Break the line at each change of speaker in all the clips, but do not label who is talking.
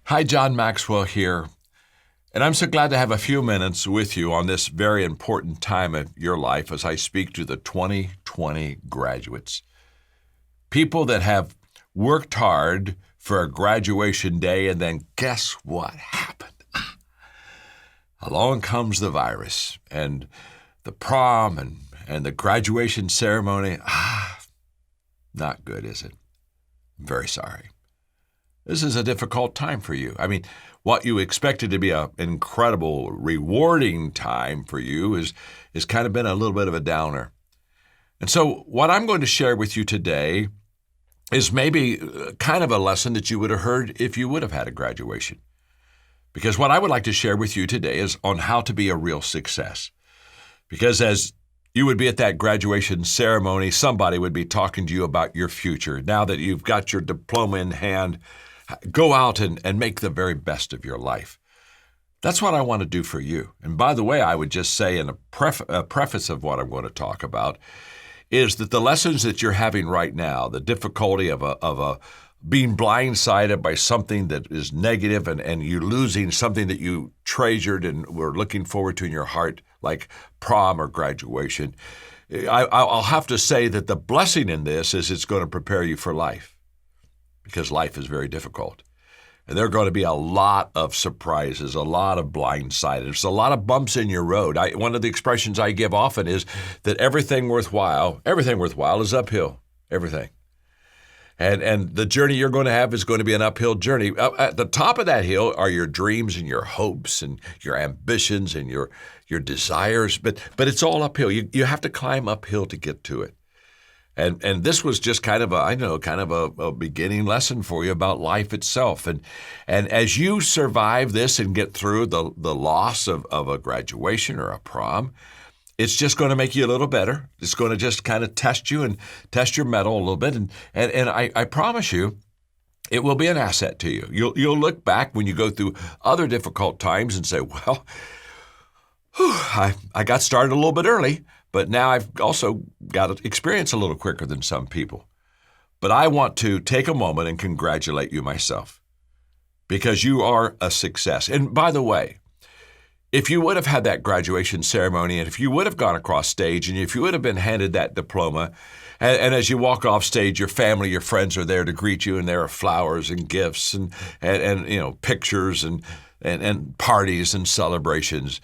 Hi, John Maxwell here, and I'm so glad to have a few minutes with you on this very important time of your life as I speak to the 2020 graduates. People that have worked hard for a graduation day, and then guess what happened? Along comes the virus and the prom and the graduation ceremony. Not good, is it? I'm very sorry. This is a difficult time for you. I mean, what you expected to be an incredible, rewarding time for you is kind of been a little bit of a downer. And so what I'm going to share with you today is maybe kind of a lesson that you would have heard if you would have had a graduation. Because what I would like to share with you today is on how to be a real success. Because as you would be at that graduation ceremony, somebody would be talking to you about your future. Now that you've got your diploma in hand, go out and make the very best of your life. That's what I want to do for you. And by the way, I would just say in a preface of what I'm going to talk about is that the lessons that you're having right now, the difficulty of being blindsided by something that is negative and you losing something that you treasured and were looking forward to in your heart, like prom or graduation, I'll have to say that the blessing in this is it's going to prepare you for life. Because life is very difficult. And there are going to be a lot of surprises, a lot of blindsided, a lot of bumps in your road. One of the expressions I give often is that everything worthwhile is uphill, everything. And the journey you're going to have is going to be an uphill journey. At the top of that hill are your dreams and your hopes and your ambitions and your desires, but it's all uphill. You have to climb uphill to get to it. And this was just kind of a beginning lesson for you about life itself. And as you survive this and get through the loss of a graduation or a prom, it's just going to make you a little better. It's going to just kind of test you and test your mettle a little bit. And I promise you, it will be an asset to you. You'll look back when you go through other difficult times and say, well, I got started a little bit early. But now I've also got experience a little quicker than some people. But I want to take a moment and congratulate you myself because you are a success. And by the way, if you would have had that graduation ceremony and if you would have gone across stage and if you would have been handed that diploma, and as you walk off stage, your family, your friends are there to greet you, and there are flowers and gifts and pictures and parties and celebrations.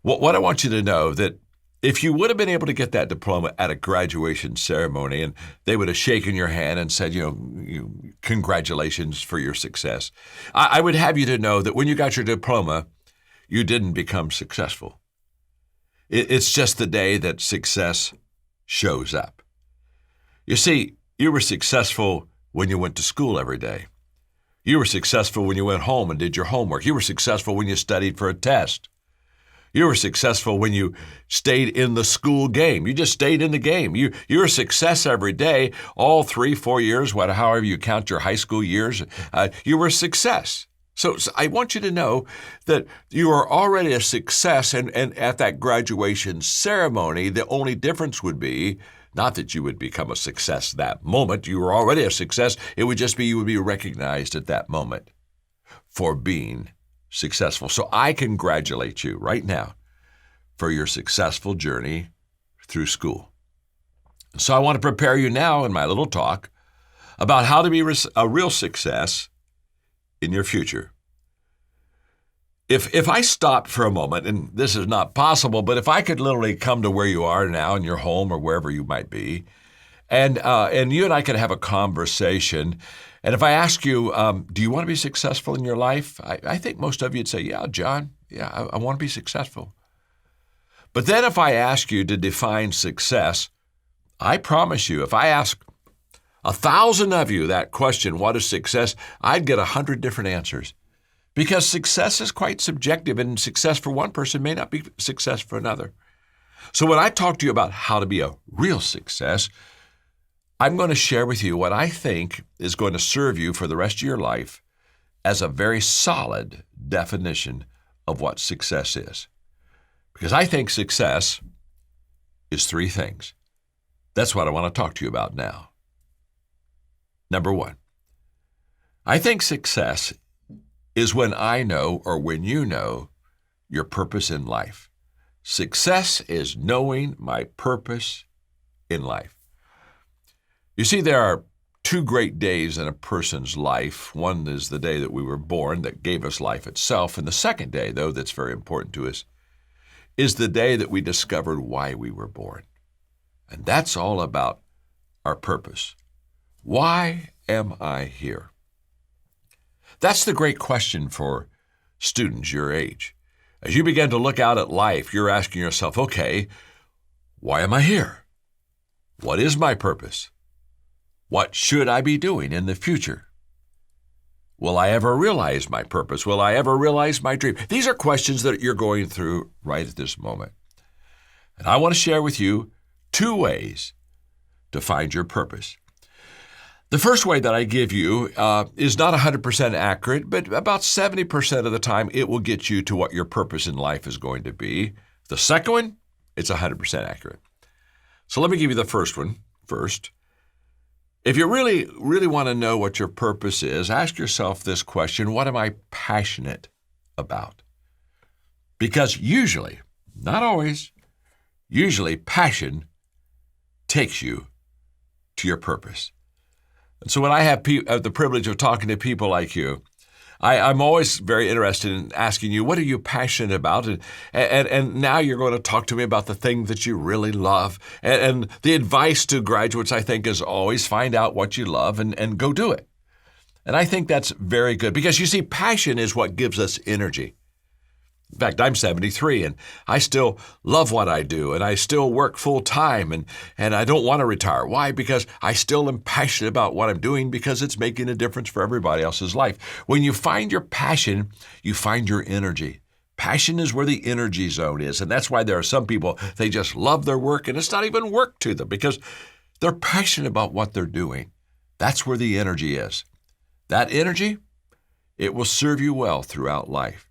What I want you to know that if you would have been able to get that diploma at a graduation ceremony and they would have shaken your hand and said, congratulations for your success, I would have you to know that when you got your diploma, you didn't become successful. It's just the day that success shows up. You see, you were successful when you went to school every day. You were successful when you went home and did your homework. You were successful when you studied for a test. You were successful when you stayed in the school game. You just stayed in the game. You're a success every day, all 3-4 years, however you count your high school years. You were a success. So I want you to know that you are already a success, and at that graduation ceremony, the only difference would be not that you would become a success that moment. You were already a success. It would just be you would be recognized at that moment for being successful. So I congratulate you right now for your successful journey through school. So I want to prepare you now in my little talk about how to be a real success in your future. If I stopped for a moment, and this is not possible, but if I could literally come to where you are now in your home or wherever you might be, and you and I could have a conversation. And if I ask you, do you want to be successful in your life? I think most of you would say, yeah, John, I want to be successful. But then if I ask you to define success, I promise you, if I ask 1,000 of you that question, what is success, I'd get 100 different answers. Because success is quite subjective, and success for one person may not be success for another. So when I talk to you about how to be a real success, I'm going to share with you what I think is going to serve you for the rest of your life as a very solid definition of what success is. Because I think success is 3 things. That's what I want to talk to you about now. Number 1, I think success is when I know, or when you know, your purpose in life. Success is knowing my purpose in life. You see, there are two great days in a person's life. One is the day that we were born, that gave us life itself. And the second day, though, that's very important to us, is the day that we discovered why we were born. And that's all about our purpose. Why am I here? That's the great question for students your age. As you begin to look out at life, you're asking yourself, okay, why am I here? What is my purpose? What should I be doing in the future? Will I ever realize my purpose? Will I ever realize my dream? These are questions that you're going through right at this moment. And I want to share with you two ways to find your purpose. The first way that I give you is not 100% accurate, but about 70% of the time it will get you to what your purpose in life is going to be. The second one, it's 100% accurate. So let me give you the first one first. If you really, really want to know what your purpose is, ask yourself this question: what am I passionate about? Because usually, not always, usually passion takes you to your purpose. And so when I have the privilege of talking to people like you, I'm always very interested in asking you, what are you passionate about? And now you're going to talk to me about the thing that you really love. And the advice to graduates, I think, is always find out what you love and go do it. And I think that's very good because, you see, passion is what gives us energy. In fact, I'm 73 and I still love what I do and I still work full time and I don't want to retire. Why? Because I still am passionate about what I'm doing because it's making a difference for everybody else's life. When you find your passion, you find your energy. Passion is where the energy zone is. And that's why there are some people, they just love their work and it's not even work to them because they're passionate about what they're doing. That's where the energy is. That energy, it will serve you well throughout life.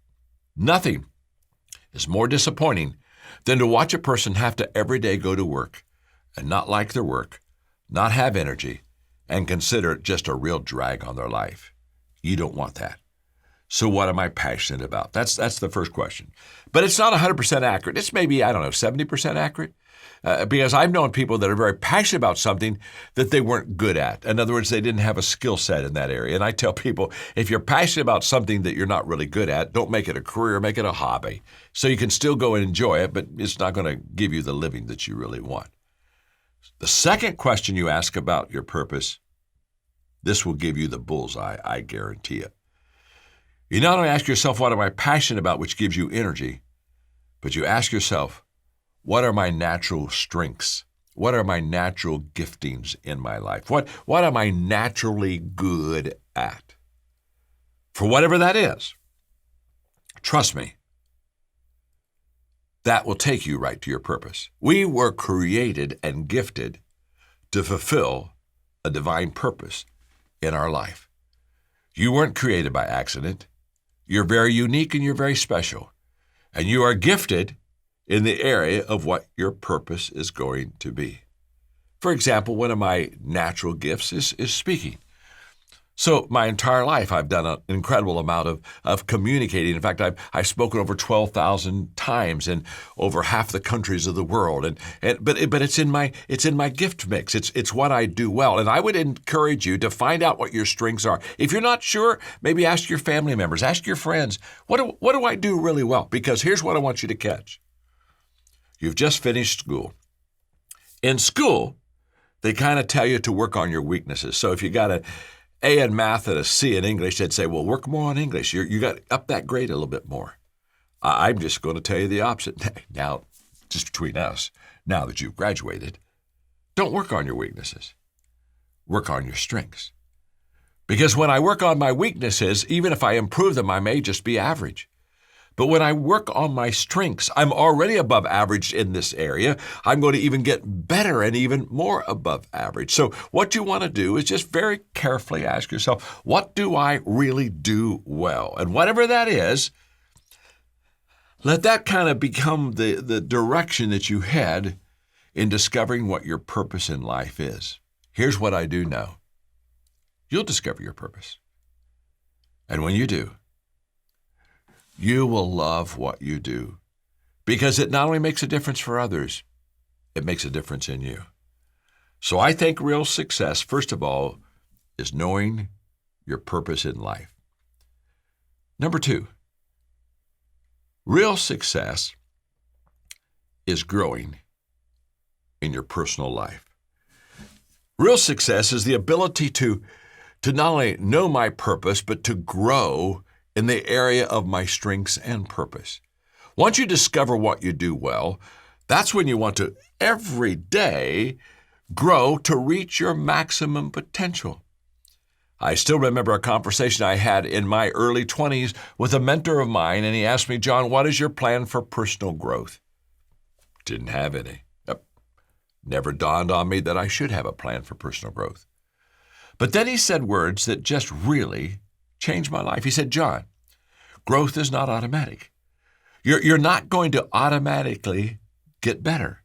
Nothing is more disappointing than to watch a person have to every day go to work and not like their work, not have energy, and consider it just a real drag on their life. You don't want that. So what am I passionate about? That's the first question. But it's not 100% accurate. It's maybe, 70% accurate. Because I've known people that are very passionate about something that they weren't good at. In other words, they didn't have a skill set in that area. And I tell people, if you're passionate about something that you're not really good at, don't make it a career, make it a hobby. So you can still go and enjoy it, but it's not going to give you the living that you really want. The second question you ask about your purpose, this will give you the bullseye, I guarantee it. You not only ask yourself, what am I passionate about, which gives you energy, but you ask yourself, what are my natural strengths? What are my natural giftings in my life? What am I naturally good at? For whatever that is, trust me, that will take you right to your purpose. We were created and gifted to fulfill a divine purpose in our life. You weren't created by accident. You're very unique and you're very special. And you are gifted in the area of what your purpose is going to be. For example, one of my natural gifts is speaking. So my entire life, I've done an incredible amount of communicating. In fact, I've spoken over 12,000 times in over half the countries of the world. But it's in my gift mix. It's what I do well. And I would encourage you to find out what your strengths are. If you're not sure, maybe ask your family members, ask your friends, what do I do really well? Because here's what I want you to catch. You've just finished school. In school, they kind of tell you to work on your weaknesses. So if you got an A in math and a C in English, they'd say, well, work more on English. You got up that grade a little bit more. I'm just going to tell you the opposite. Now, just between us, now that you've graduated, don't work on your weaknesses. Work on your strengths. Because when I work on my weaknesses, even if I improve them, I may just be average. But when I work on my strengths, I'm already above average in this area. I'm going to even get better and even more above average. So what you want to do is just very carefully ask yourself, what do I really do well? And whatever that is, let that kind of become the direction that you head in discovering what your purpose in life is. Here's what I do know. You'll discover your purpose. And when you do, you will love what you do because it not only makes a difference for others, it makes a difference in you. So I think real success, first of all, is knowing your purpose in life. Number 2, real success is growing in your personal life. Real success is the ability to not only know my purpose, but to grow in the area of my strengths and purpose. Once you discover what you do well, that's when you want to every day grow to reach your maximum potential. I still remember a conversation I had in my early 20s with a mentor of mine, and he asked me, John, what is your plan for personal growth? Didn't have any. Never dawned on me that I should have a plan for personal growth. But then he said words that just really changed my life. He said, John, growth is not automatic. You're not going to automatically get better.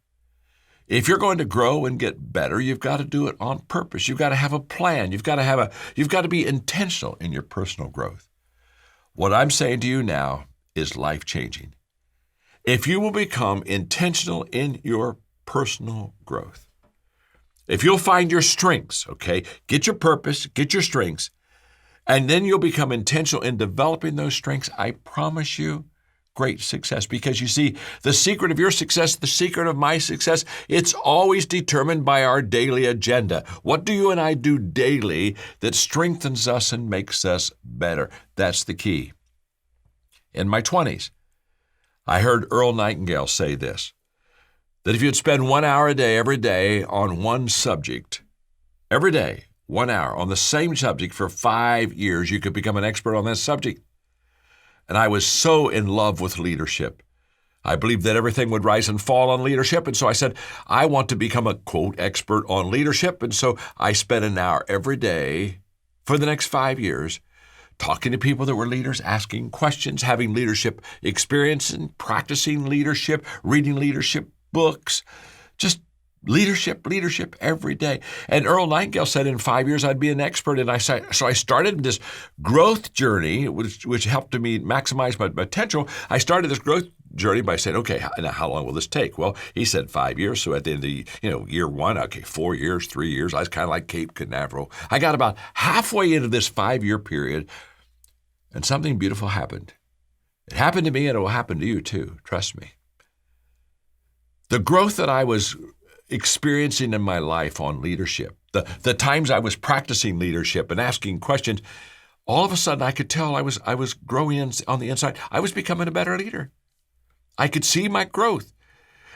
If you're going to grow and get better, you've got to do it on purpose. You've got to have a plan. You've got to be intentional in your personal growth. What I'm saying to you now is life-changing. If you will become intentional in your personal growth, if you'll find your strengths, okay, get your purpose, get your strengths, and then you'll become intentional in developing those strengths, I promise you great success. Because you see, the secret of your success, the secret of my success, it's always determined by our daily agenda. What do you and I do daily that strengthens us and makes us better? That's the key. In my 20s, I heard Earl Nightingale say this, that if you'd spend 1 hour a day, every day, on one subject, every day, 1 hour on the same subject for 5 years, you could become an expert on that subject. And I was so in love with leadership. I believed that everything would rise and fall on leadership. And so I said, I want to become a, quote, expert on leadership. And so I spent an hour every day for the next 5 years talking to people that were leaders, asking questions, having leadership experience and practicing leadership, reading leadership books, just leadership every day. And Earl Nightingale said in 5 years I'd be an expert. And so I started this growth journey, which helped me maximize my potential. I started this growth journey by saying, okay, now how long will this take? Well, he said 5 years. So at the end of year 1, okay, 4 years, 3 years. I was kind of like Cape Canaveral. I got about halfway into this 5-year period, and something beautiful happened. It happened to me, and it will happen to you too. Trust me. The growth that I was experiencing in my life on leadership, the times I was practicing leadership and asking questions, all of a sudden I could tell I was growing on the inside. I was becoming a better leader. I could see my growth.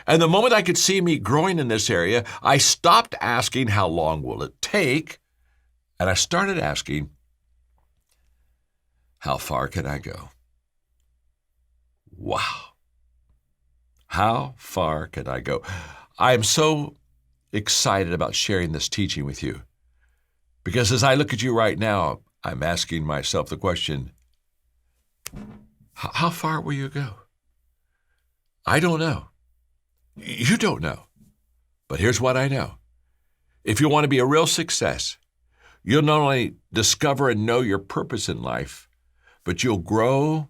And the moment I could see me growing in this area, I stopped asking how long will it take, and I started asking, how far can I go? Wow. How far can I go? I am so excited about sharing this teaching with you because as I look at you right now, I'm asking myself the question, how far will you go? I don't know. You don't know. But here's what I know. If you want to be a real success, you'll not only discover and know your purpose in life, but you'll grow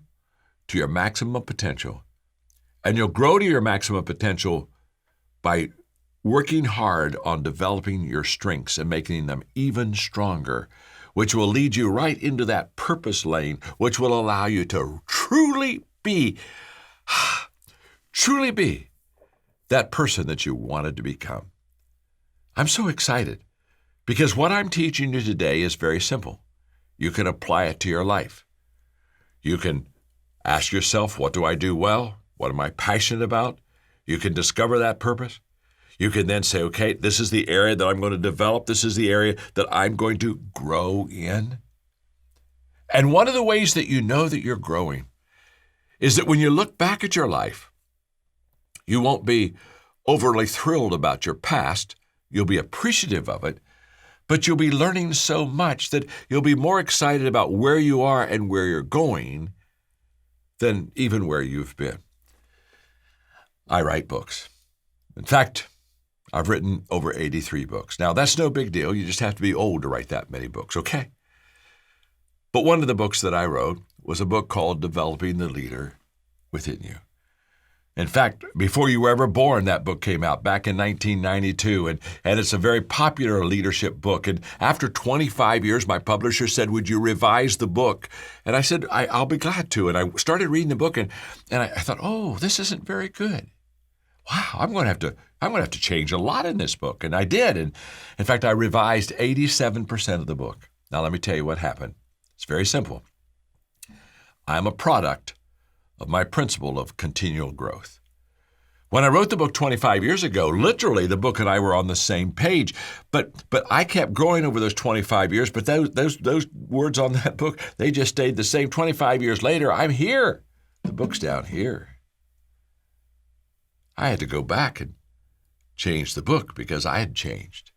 to your maximum potential. And you'll grow to your maximum potential by working hard on developing your strengths and making them even stronger, which will lead you right into that purpose lane, which will allow you to truly be that person that you wanted to become. I'm so excited because what I'm teaching you today is very simple. You can apply it to your life. You can ask yourself, what do I do well? What am I passionate about? You can discover that purpose. You can then say, okay, this is the area that I'm going to develop. This is the area that I'm going to grow in. And one of the ways that you know that you're growing is that when you look back at your life, you won't be overly thrilled about your past. You'll be appreciative of it, but you'll be learning so much that you'll be more excited about where you are and where you're going than even where you've been. I write books. In fact, I've written over 83 books. Now, that's no big deal. You just have to be old to write that many books, okay? But one of the books that I wrote was a book called Developing the Leader Within You. In fact, before you were ever born, that book came out back in 1992, and it's a very popular leadership book. And after 25 years, my publisher said, "Would you revise the book?" And I said, I'll be glad to. And I started reading the book, and I thought, oh, this isn't very good. Wow, I'm going to have to change a lot in this book. And I did. And in fact, I revised 87% of the book. Now, let me tell you what happened. It's very simple. I'm a product of my principle of continual growth. When I wrote the book 25 years ago, literally the book and I were on the same page, but I kept growing over those 25 years, but those words on that book, they just stayed the same. 25 years later, I'm here. The book's down here. I had to go back and change the book because I had changed.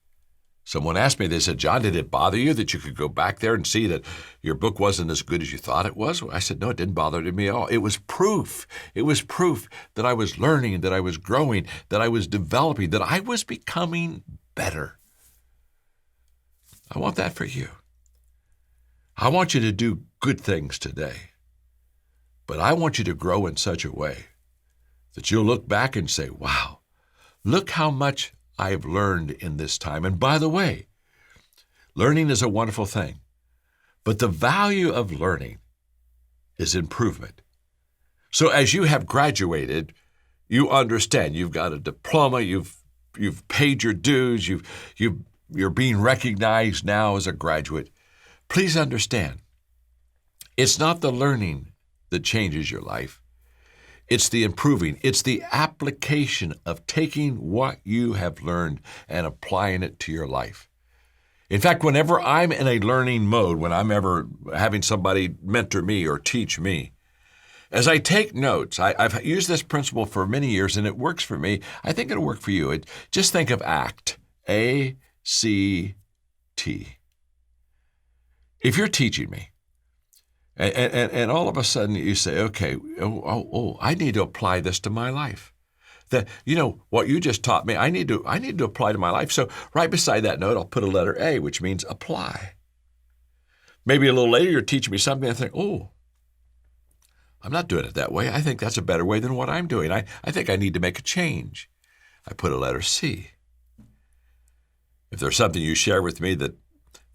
Someone asked me, they said, "John, did it bother you that you could go back there and see that your book wasn't as good as you thought it was?" I said, "No, it didn't bother me at all. It was proof. It was proof that I was learning, that I was growing, that I was developing, that I was becoming better." I want that for you. I want you to do good things today, but I want you to grow in such a way that you'll look back and say, "Wow, look how much I've learned in this time." And by the way, learning is a wonderful thing, but the value of learning is improvement. So as you have graduated, you understand you've got a diploma, you've paid your dues, you're being recognized now as a graduate. Please understand, it's not the learning that changes your life. It's the improving. It's the application of taking what you have learned and applying it to your life. In fact, whenever I'm in a learning mode, when I'm ever having somebody mentor me or teach me, as I take notes, I've used this principle for many years, and it works for me. I think it'll work for you. Just think of ACT, A-C-T. If you're teaching me, and all of a sudden you say, okay, I need to apply this to my life. That, what you just taught me, I need to apply to my life. So right beside that note, I'll put a letter A, which means apply. Maybe a little later you're teaching me something, I think, I'm not doing it that way. I think that's a better way than what I'm doing. I think I need to make a change. I put a letter C. If there's something you share with me that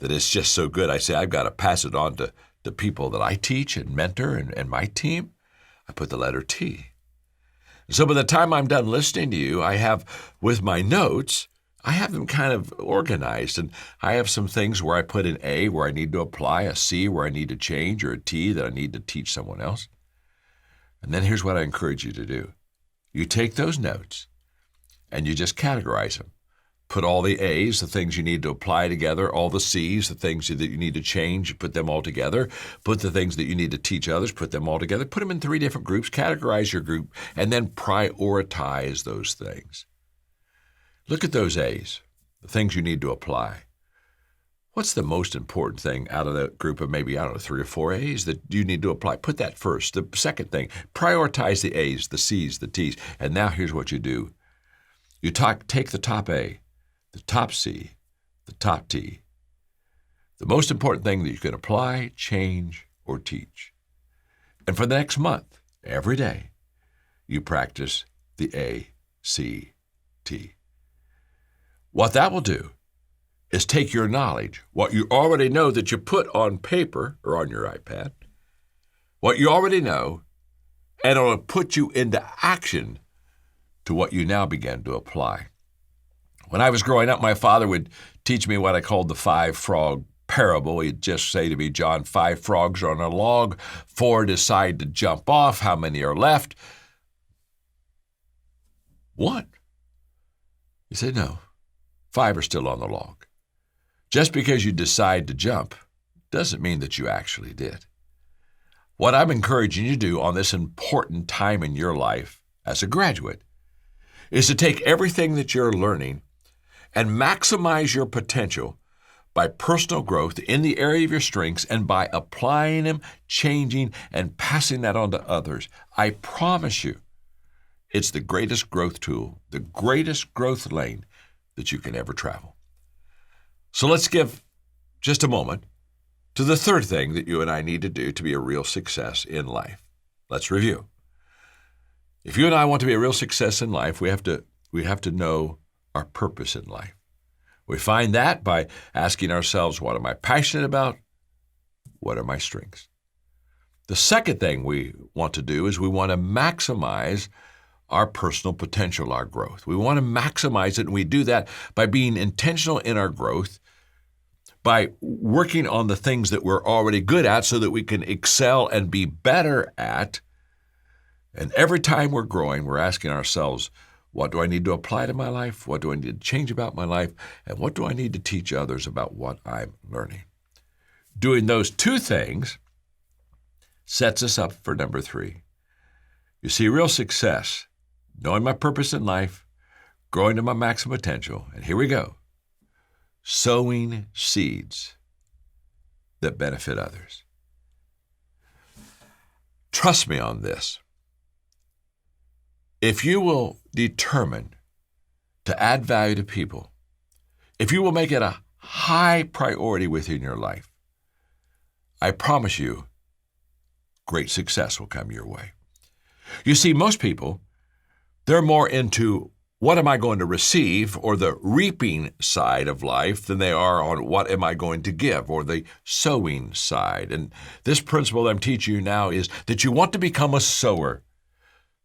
is just so good, I say I've got to pass it on to the people that I teach and mentor and my team. I put the letter T. So by the time I'm done listening to you, I have, with my notes, I have them kind of organized, and I have some things where I put an A where I need to apply, a C where I need to change, or a T that I need to teach someone else. And then here's what I encourage you to do. You take those notes and you just categorize them. Put all the A's, the things you need to apply together, all the C's, the things that you need to change, put them all together. Put the things that you need to teach others, put them all together. Put them in 3 different groups, categorize your group, and then prioritize those things. Look at those A's, the things you need to apply. What's the most important thing out of that group of maybe, 3 or 4 A's that you need to apply? Put that first. The second thing, prioritize the A's, the C's, the T's. And now here's what you do. You take the top A, the top C, the top T, the most important thing that you can apply, change, or teach. And for the next month, every day, you practice the A, C, T. What that will do is take your knowledge, what you already know that you put on paper or on your iPad, what you already know, and it'll put you into action to what you now begin to apply. When I was growing up, my father would teach me what I called the 5-frog parable. He'd just say to me, "John, 5 frogs are on a log. 4 decide to jump off. How many are left?" 1. You say, "No, 5 are still on the log." Just because you decide to jump doesn't mean that you actually did. What I'm encouraging you to do on this important time in your life as a graduate is to take everything that you're learning and maximize your potential by personal growth in the area of your strengths and by applying them, changing, and passing that on to others. I promise you, it's the greatest growth tool, the greatest growth lane that you can ever travel. So let's give just a moment to the third thing that you and I need to do to be a real success in life. Let's review. If you and I want to be a real success in life, we have to know our purpose in life. We find that by asking ourselves, what am I passionate about? What are my strengths? The second thing we want to do is we want to maximize our personal potential, our growth. We want to maximize it, and we do that by being intentional in our growth, by working on the things that we're already good at so that we can excel and be better at. And every time we're growing, we're asking ourselves, what do I need to apply to my life? What do I need to change about my life? And what do I need to teach others about what I'm learning? Doing those two things sets us up for number 3. You see, real success, knowing my purpose in life, growing to my maximum potential, and here we go, sowing seeds that benefit others. Trust me on this. If you will determine to add value to people, if you will make it a high priority within your life, I promise you, great success will come your way. You see, most people, they're more into what am I going to receive or the reaping side of life than they are on what am I going to give or the sowing side. And this principle I'm teaching you now is that you want to become a sower.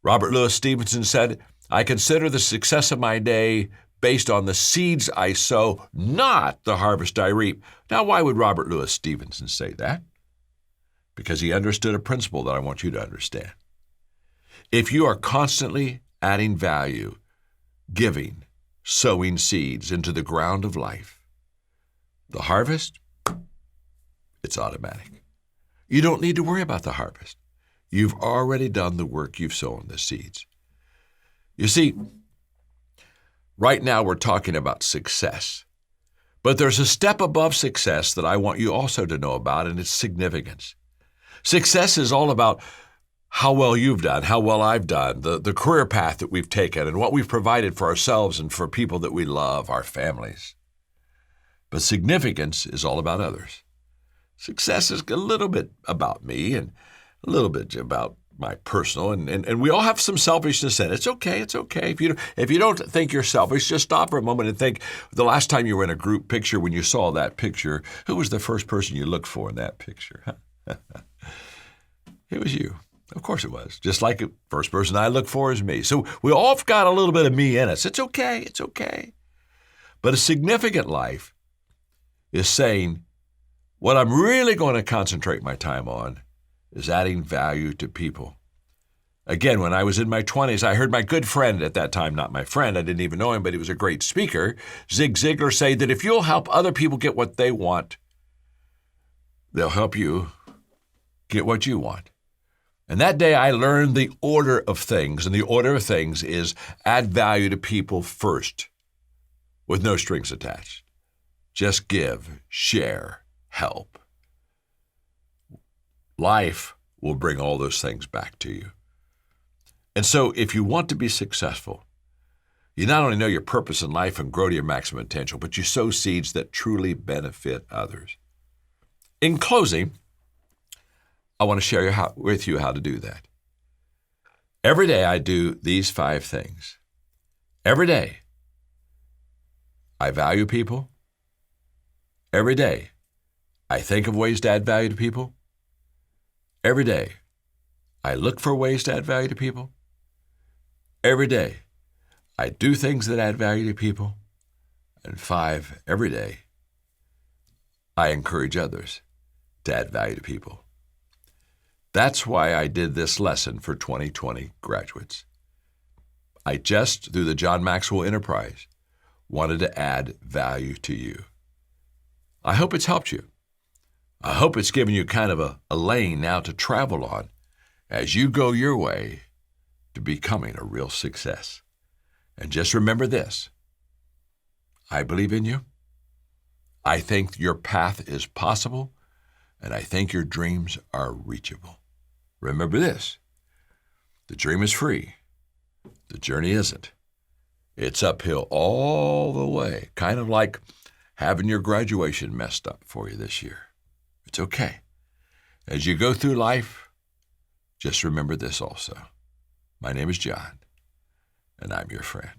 Robert Louis Stevenson said, I consider the success of my day based on the seeds I sow, not the harvest I reap. Now, why would Robert Louis Stevenson say that? Because he understood a principle that I want you to understand. If you are constantly adding value, giving, sowing seeds into the ground of life, the harvest, it's automatic. You don't need to worry about the harvest. You've already done the work, you've sown the seeds. You see, right now we're talking about success, but there's a step above success that I want you also to know about, and it's significance. Success is all about how well you've done, how well I've done, the career path that we've taken, and what we've provided for ourselves and for people that we love, our families. But significance is all about others. Success is a little bit about me and a little bit about my personal, and we all have some selfishness in it. It's okay. If you don't think you're selfish, just stop for a moment and think the last time you were in a group picture, when you saw that picture, who was the first person you looked for in that picture? It was you. Of course it was. Just like the first person I look for is me. So we all got a little bit of me in us. It's okay. But a significant life is saying, what I'm really going to concentrate my time on is adding value to people. Again, when I was in my 20s, I heard my good friend at that time, not my friend, I didn't even know him, but he was a great speaker, Zig Ziglar, say that if you'll help other people get what they want, they'll help you get what you want. And that day I learned the order of things, and the order of things is add value to people first, with no strings attached. Just give, share, help. Life will bring all those things back to you. And so if you want to be successful, you not only know your purpose in life and grow to your maximum potential, but you sow seeds that truly benefit others. In closing, I want to share with you how to do that. Every day I do these 5 things. Every day I value people. Every day I think of ways to add value to people. Every day I look for ways to add value to people. Every day I do things that add value to people. And 5, every day I encourage others to add value to people. That's why I did this lesson for 2020 graduates. I just, through the John Maxwell Enterprise, wanted to add value to you. I hope it's helped you. I hope it's given you kind of a lane now to travel on as you go your way to becoming a real success. And just remember this, I believe in you. I think your path is possible, and I think your dreams are reachable. Remember this, the dream is free. The journey isn't. It's uphill all the way, kind of like having your graduation messed up for you this year. It's okay. As you go through life, just remember this also. My name is John, and I'm your friend.